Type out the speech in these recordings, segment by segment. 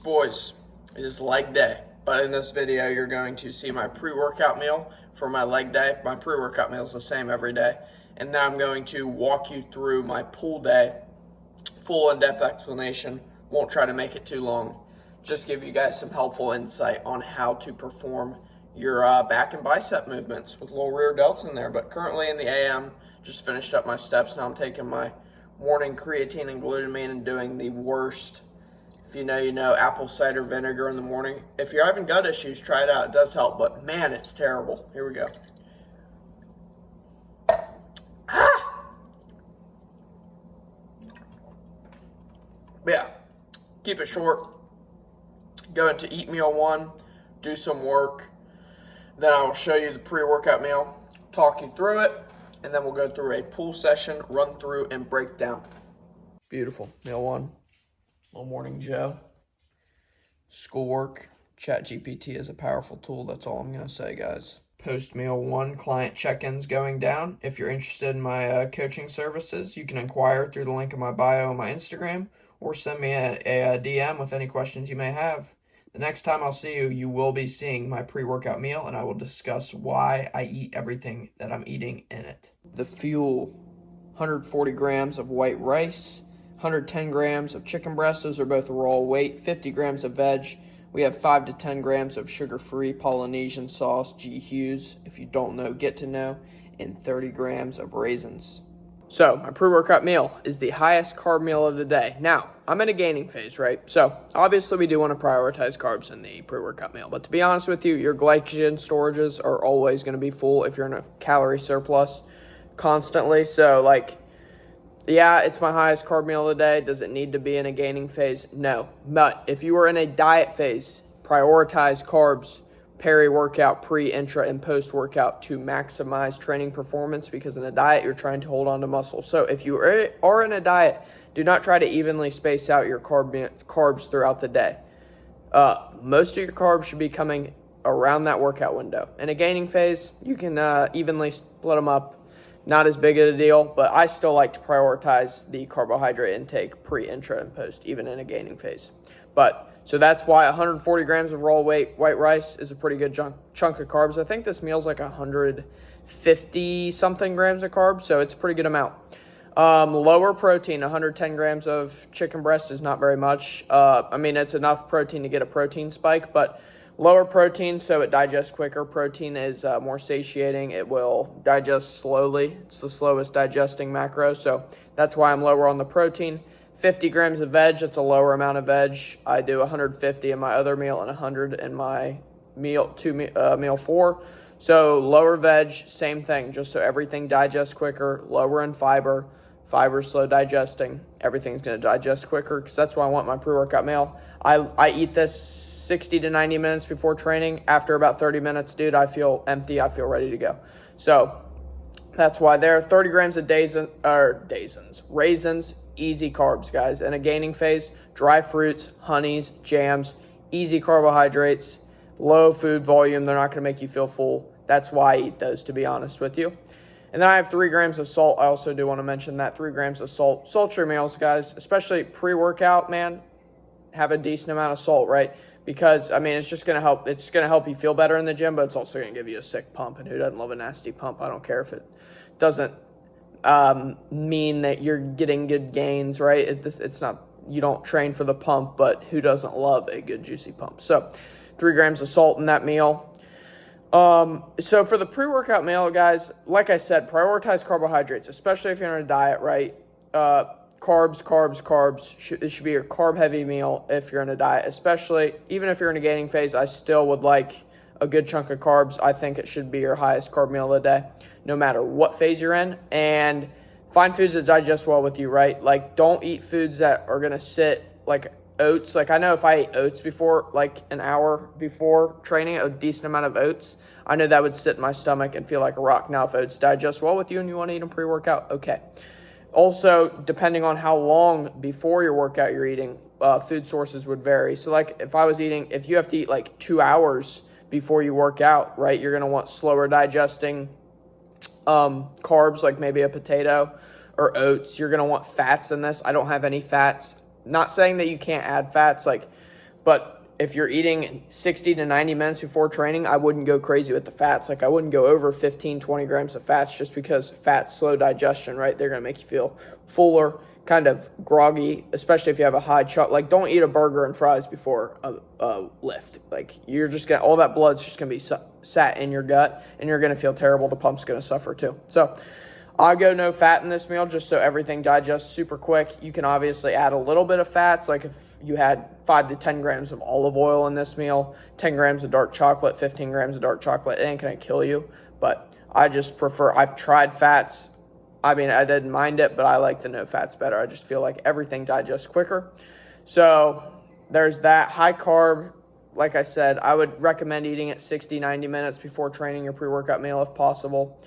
boys, it is leg day, but in this video you're going to see my pre-workout meal for my leg day. My pre-workout meal is the same every day, and now I'm going to walk you through my pull day, full in-depth explanation. Won't try to make it too long, just give you guys some helpful insight on how to perform your back and bicep movements with little rear delts in there. But currently in the AM, just finished up my steps. Now I'm taking my morning creatine and glutamine and doing the worst. If you know, apple cider vinegar in the morning. If you're having gut issues, try it out. It does help, but man, it's terrible. Here we go. Yeah, keep it short. Go into eat meal one, do some work. Then I will show you the pre-workout meal, talk you through it, and then we'll go through a pull session, run through, and break down. Beautiful. Meal one. Little morning Joe. Schoolwork. ChatGPT is a powerful tool. That's all I'm going to say, guys. Post-meal one, client check-ins going down. If you're interested in my coaching services, you can inquire through the link in my bio on my Instagram or send me a DM with any questions you may have. The next time I'll see you, you will be seeing my pre-workout meal, and I will discuss why I eat everything that I'm eating in it. The fuel, 140 grams of white rice, 110 grams of chicken breast. Those are both raw weight. 50 grams of veg. We have 5 to 10 grams of sugar-free Polynesian sauce, G. Hughes, if you don't know, get to know, and 30 grams of raisins. So my pre-workout meal is the highest carb meal of the day. Now, I'm in a gaining phase, right? So obviously we do want to prioritize carbs in the pre-workout meal. But to be honest with you, your glycogen storages are always going to be full if you're in a calorie surplus constantly. So yeah, it's my highest carb meal of the day. Does it need to be in a gaining phase? No. But if you are in a diet phase, prioritize carbs peri-workout, pre, intra, and post-workout to maximize training performance, because in a diet, you're trying to hold on to muscle. So if you are in a diet, do not try to evenly space out your carbs throughout the day. Most of your carbs should be coming around that workout window. In a gaining phase, you can evenly split them up. Not as big of a deal, but I still like to prioritize the carbohydrate intake pre, intra, and post, even in a gaining phase. So that's why 140 grams of raw white rice is a pretty good chunk of carbs. I think this meal's like 150 something grams of carbs, so it's a pretty good amount. Lower protein, 110 grams of chicken breast is not very much. It's enough protein to get a protein spike, but lower protein so it digests quicker. Protein is more satiating. It will digest slowly. It's the slowest digesting macro, so that's why I'm lower on the protein. 50 grams of veg, it's a lower amount of veg. I do 150 in my other meal and 100 in my meal four. So lower veg, same thing, just so everything digests quicker. Lower in fiber. Fiber slow digesting. Everything's going to digest quicker, because that's why I want my pre-workout meal. I eat this 60 to 90 minutes before training. After about 30 minutes, dude, I feel empty. I feel ready to go. So that's why there are 30 grams of raisins. Easy carbs, guys. In a gaining phase, dry fruits, honeys, jams, easy carbohydrates, low food volume. They're not going to make you feel full. That's why I eat those, to be honest with you. And then I have 3 grams of salt. I also do want to mention that 3 grams of salt. Salt your meals, guys, especially pre-workout, man. Have a decent amount of salt, right? Because, it's just going to help. It's going to help you feel better in the gym, but it's also going to give you a sick pump. And who doesn't love a nasty pump? I don't care if it doesn't mean that you're getting good gains, right? It's not, you don't train for the pump, but who doesn't love a good juicy pump? So 3 grams of salt in that meal. So for the pre-workout meal, guys, like I said, prioritize carbohydrates, especially if you're on a diet, right? Carbs. It should be your carb-heavy meal if you're in a diet, especially even if you're in a gaining phase. I still would like a good chunk of carbs. I think it should be your highest carb meal of the day, no matter what phase you're in. And find foods that digest well with you, right? Don't eat foods that are going to sit, like oats. I know if I ate oats before, an hour before training, a decent amount of oats, I know that would sit in my stomach and feel like a rock. Now, if oats digest well with you and you want to eat them pre-workout, okay. Also, depending on how long before your workout you're eating, food sources would vary. So, if you have to eat 2 hours before you work out, right, you're going to want slower digesting carbs, like maybe a potato or oats. You're going to want fats in this. I don't have any fats. Not saying that you can't add fats. But if you're eating 60 to 90 minutes before training, I wouldn't go crazy with the fats. Like I wouldn't go over 15, 20 grams of fats just because fats slow digestion, right? They're going to make you feel fuller, kind of groggy, especially if you have a high like don't eat a burger and fries before a lift. Like you're just going to, all that blood's just going to be sat in your gut and you're going to feel terrible. The pump's going to suffer too. So I go no fat in this meal just so everything digests super quick. You can obviously add a little bit of fats, like if you had 5 to 10 grams of olive oil in this meal, 10 grams of dark chocolate, 15 grams of dark chocolate. It ain't going to kill you, but I just prefer, I've tried fats. I mean, I didn't mind it, but I like the no fats better. I just feel like everything digests quicker. So there's that. High carb, like I said, I would recommend eating it 60, 90 minutes before training your pre-workout meal if possible.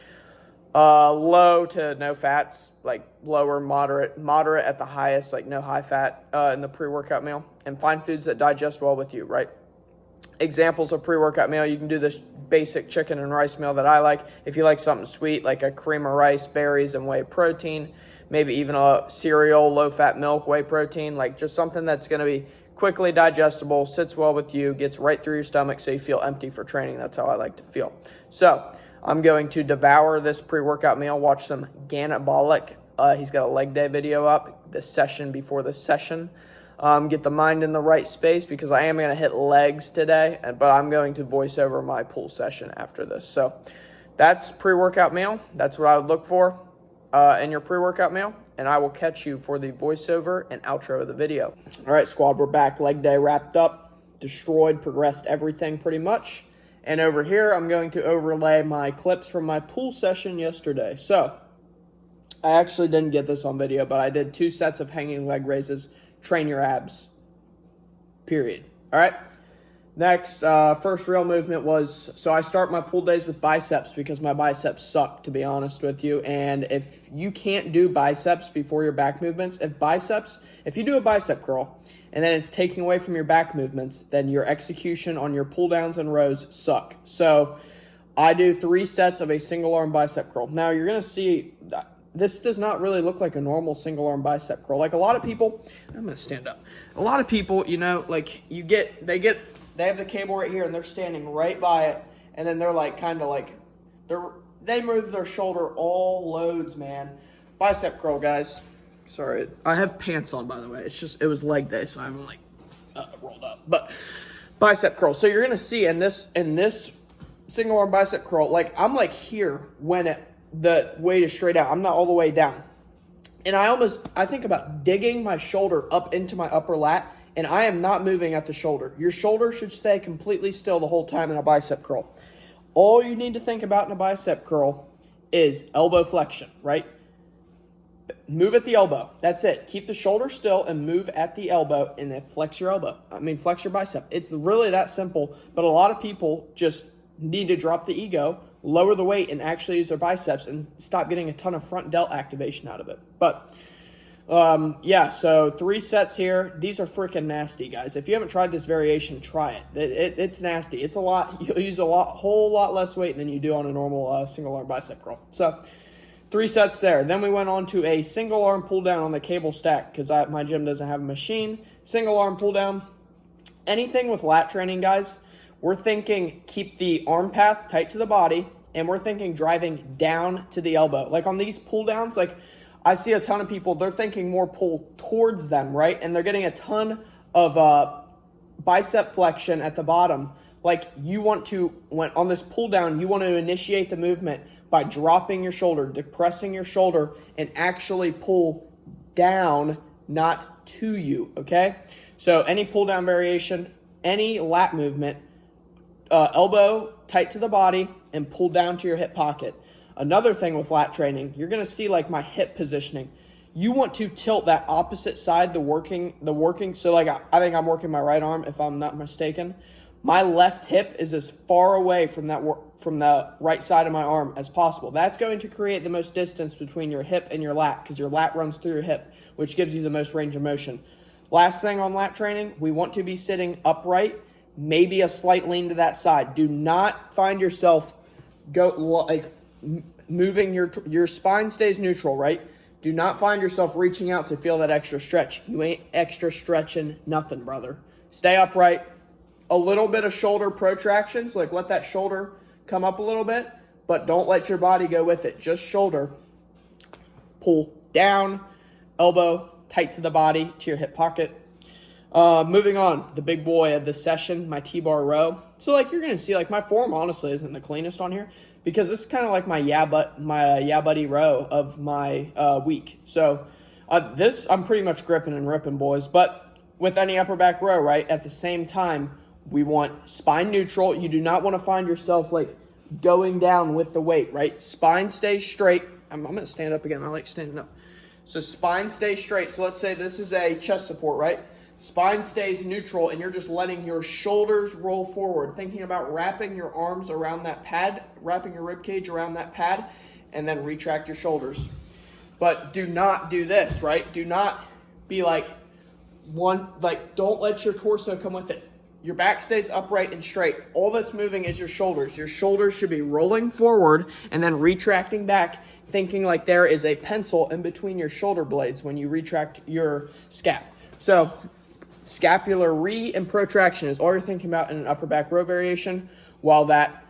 Low to no fats, like lower, moderate at the highest, like no high fat in the pre-workout meal. And find foods that digest well with you, right? Examples of pre-workout meal, you can do this basic chicken and rice meal that I like. If you like something sweet, like a cream of rice, berries, and whey protein, maybe even a cereal, low-fat milk, whey protein, like just something that's going to be quickly digestible, sits well with you, gets right through your stomach so you feel empty for training. That's how I like to feel. So I'm going to devour this pre-workout meal, watch some Ganabolic. He's got a leg day video up, the session before the session. Get the mind in the right space because I am going to hit legs today, but I'm going to voice over my pull session after this. So that's pre-workout meal. That's what I would look for in your pre-workout meal, and I will catch you for the voiceover and outro of the video. All right, squad, we're back. Leg day wrapped up, destroyed, progressed everything pretty much. And over here, I'm going to overlay my clips from my pool session yesterday. So I actually didn't get this on video, but I did 2 sets of hanging leg raises. Train your abs, period. All right. Next, first real movement was, so I start my pool days with biceps because my biceps suck, to be honest with you. And if you can't do biceps before your back movements, if you do a bicep curl and then it's taking away from your back movements, then your execution on your pull downs and rows suck. So I do 3 sets of a single arm bicep curl. Now you're going to see this does not really look like a normal single arm bicep curl. Like a lot of people, I'm going to stand up. A lot of people, you know, like they have the cable right here and they're standing right by it. And then they're like, kind of like, they move their shoulder all loads, man. Bicep curl, guys. Sorry, I have pants on, by the way. It was leg day, so I'm like rolled up. But bicep curl. So you're gonna see in this single arm bicep curl, like I'm like here when the weight is straight out. I'm not all the way down, and I think about digging my shoulder up into my upper lat, and I am not moving at the shoulder. Your shoulder should stay completely still the whole time in a bicep curl. All you need to think about in a bicep curl is elbow flexion, right? Move at the elbow. That's it. Keep the shoulder still and move at the elbow and then flex your flex your bicep. It's really that simple, but a lot of people just need to drop the ego, lower the weight, and actually use their biceps and stop getting a ton of front delt activation out of it. But yeah, so 3 sets here. These are freaking nasty, guys. If you haven't tried this variation, try it. It's nasty. It's a lot. You'll use whole lot less weight than you do on a normal single arm bicep curl. So 3 sets there. Then we went on to a single arm pull down on the cable stack because my gym doesn't have a machine. Single arm pull down. Anything with lat training, guys, we're thinking keep the arm path tight to the body, and we're thinking driving down to the elbow. Like on these pull downs, like I see a ton of people, they're thinking more pull towards them, right? And they're getting a ton of bicep flexion at the bottom. Like you want to, on this pull down, you want to initiate the movement by dropping your shoulder, depressing your shoulder, and actually pull down, not to you, okay? So any pull down variation, any lat movement, elbow tight to the body and pull down to your hip pocket. Another thing with lat training, you're going to see like my hip positioning. You want to tilt that opposite side, the working. So like I think I'm working my right arm if I'm not mistaken. My left hip is as far away from the right side of my arm as possible. That's going to create the most distance between your hip and your lat because your lat runs through your hip, which gives you the most range of motion. Last thing on lat training, we want to be sitting upright, maybe a slight lean to that side. Do not find yourself moving your spine stays neutral, right? Do not find yourself reaching out to feel that extra stretch. You ain't extra stretching nothing, brother. stay upright, a little bit of shoulder protractions, like let that shoulder come up a little bit, but don't let your body go with it. Just shoulder, pull down, elbow tight to the body, to your hip pocket. Moving on, the big boy of this session, my T-bar row. So like you're gonna see, like my form honestly isn't the cleanest on here because this is kind of like my yeah buddy row of my week. So this I'm pretty much gripping and ripping, boys. But with any upper back row, right, at the same time, we want spine neutral. You do not want to find yourself like going down with the weight, right? Spine stays straight. I'm gonna stand up again. I like standing up. So spine stays straight. So let's say this is a chest support, right? Spine stays neutral and you're just letting your shoulders roll forward, thinking about wrapping your arms around that pad, wrapping your rib cage around that pad, and then retract your shoulders. But do not do this, right? Do not be don't let your torso come with it. Your back stays upright and straight. All that's moving is your shoulders. Your shoulders should be rolling forward and then retracting back, thinking like there is a pencil in between your shoulder blades when you retract your scap. So scapular and protraction is all you're thinking about in an upper back row variation while that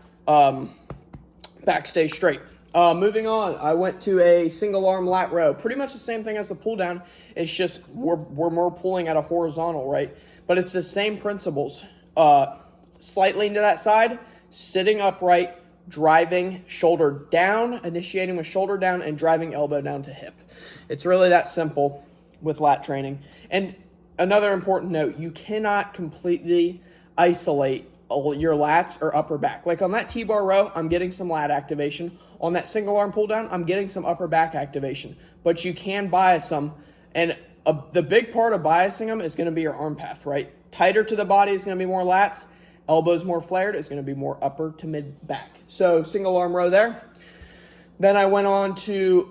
back stays straight. Moving on, I went to a single arm lat row. Pretty much the same thing as the pull down. It's just we're more pulling at a horizontal, right? But it's the same principles. Slight lean to that side, sitting upright, driving shoulder down, initiating with shoulder down, and driving elbow down to hip. It's really that simple with lat training. And another important note, you cannot completely isolate your lats or upper back. Like on that T-bar row, I'm getting some lat activation. On that single arm pull down, I'm getting some upper back activation. But you can bias them. And the big part of biasing them is going to be your arm path, right? Tighter to the body is going to be more lats. Elbows more flared is going to be more upper to mid back. So single arm row there. Then I went on to,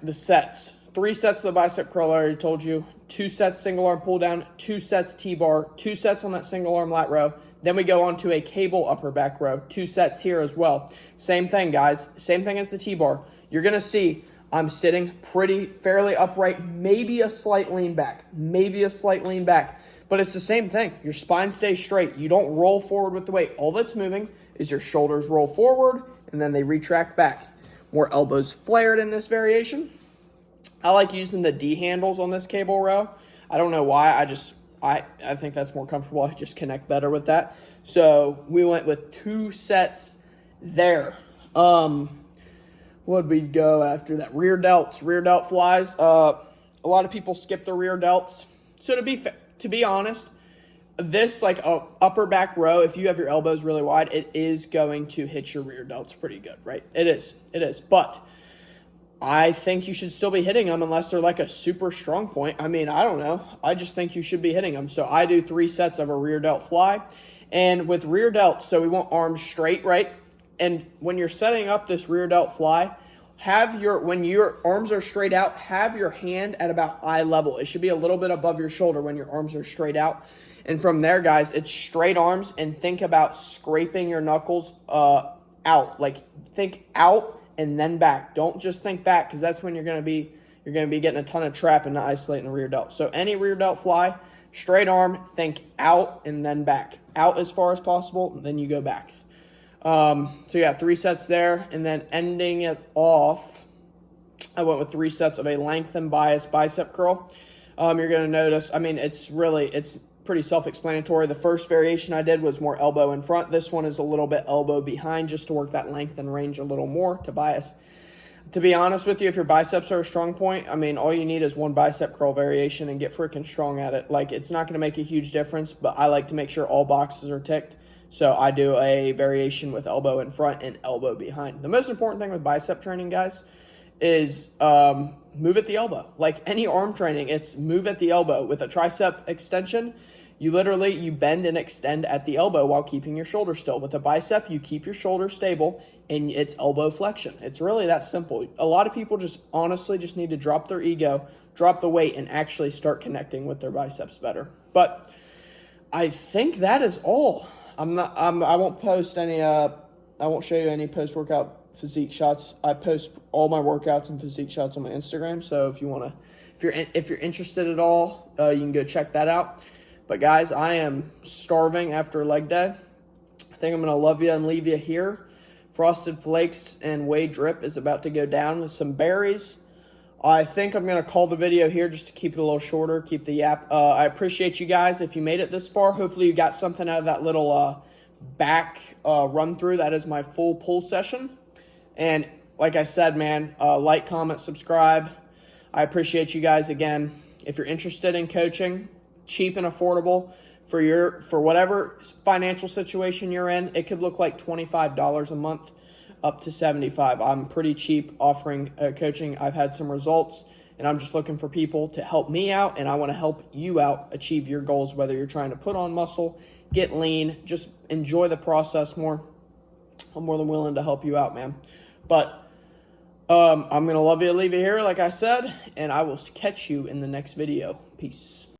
the sets. 3 sets of the bicep curl, I already told you. 2 sets single arm pull down, 2 sets T-bar, 2 sets on that single arm lat row. Then we go on to a cable upper back row, 2 sets here as well. Same thing, guys. Same thing as the T-bar. You're going to see I'm sitting fairly upright, maybe a slight lean back, but it's the same thing. Your spine stays straight. You don't roll forward with the weight. All that's moving is your shoulders roll forward and then they retract back. More elbows flared in this variation. I like using the D handles on this cable row. I don't know why. I think that's more comfortable. I just connect better with that. So we went with 2 sets there. What'd we go after that? Rear delt flies. A lot of people skip the rear delts. So to be honest, this like a upper back row, if you have your elbows really wide, it is going to hit your rear delts pretty good, right? It is. But I think you should still be hitting them unless they're like a super strong point. I mean, I don't know. I just think you should be hitting them. So I do 3 sets of a rear delt fly. And with rear delts, so we want arms straight, right? And when you're setting up this rear delt fly, when your arms are straight out, have your hand at about eye level. It should be a little bit above your shoulder when your arms are straight out. And from there, guys, it's straight arms and think about scraping your knuckles out. Like think out and then back. Don't just think back because that's when you're going to be getting a ton of trap and not isolating the rear delt. So any rear delt fly, straight arm, think out and then back. Out as far as possible, then you go back. 3 sets there, and then ending it off, I went with 3 sets of a lengthen bias bicep curl. You're going to notice, it's pretty self-explanatory. The first variation I did was more elbow in front. This one is a little bit elbow behind just to work that length and range a little more to bias. To be honest with you, if your biceps are a strong point, all you need is 1 bicep curl variation and get freaking strong at it. Like, it's not going to make a huge difference, but I like to make sure all boxes are ticked. So I do a variation with elbow in front and elbow behind. The most important thing with bicep training, guys, is move at the elbow. Like any arm training, it's move at the elbow. With a tricep extension, you bend and extend at the elbow while keeping your shoulder still. With a bicep, you keep your shoulder stable and it's elbow flexion. It's really that simple. A lot of people just need to drop their ego, drop the weight, and actually start connecting with their biceps better. But I think that is all. I won't post any. I won't show you any post-workout physique shots. I post all my workouts and physique shots on my Instagram. So if you're interested at all, you can go check that out. But guys, I am starving after leg day. I think I'm going to love you and leave you here. Frosted Flakes and whey drip is about to go down with some berries. I think I'm going to call the video here just to keep it a little shorter, keep the yap. I appreciate you guys if you made it this far. Hopefully you got something out of that little back run through. That is my full pull session. And like I said, man, like, comment, subscribe. I appreciate you guys again. If you're interested in coaching, cheap and affordable for whatever financial situation you're in, it could look like $25 a month up to $75. I'm pretty cheap offering coaching. I've had some results, and I'm just looking for people to help me out, and I want to help you out achieve your goals, whether you're trying to put on muscle, get lean, just enjoy the process more. I'm more than willing to help you out, man. But I'm going to love you and leave you here, like I said, and I will catch you in the next video. Peace.